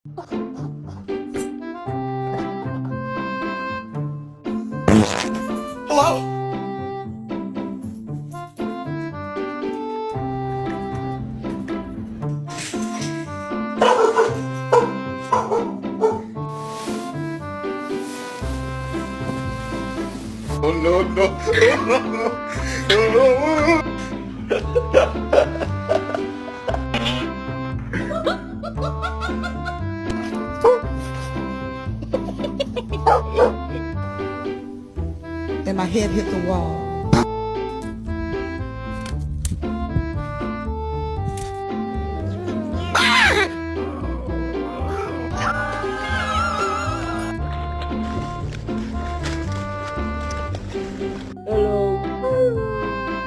Hello? Oh no, no. Oh no. And my head hit the wall.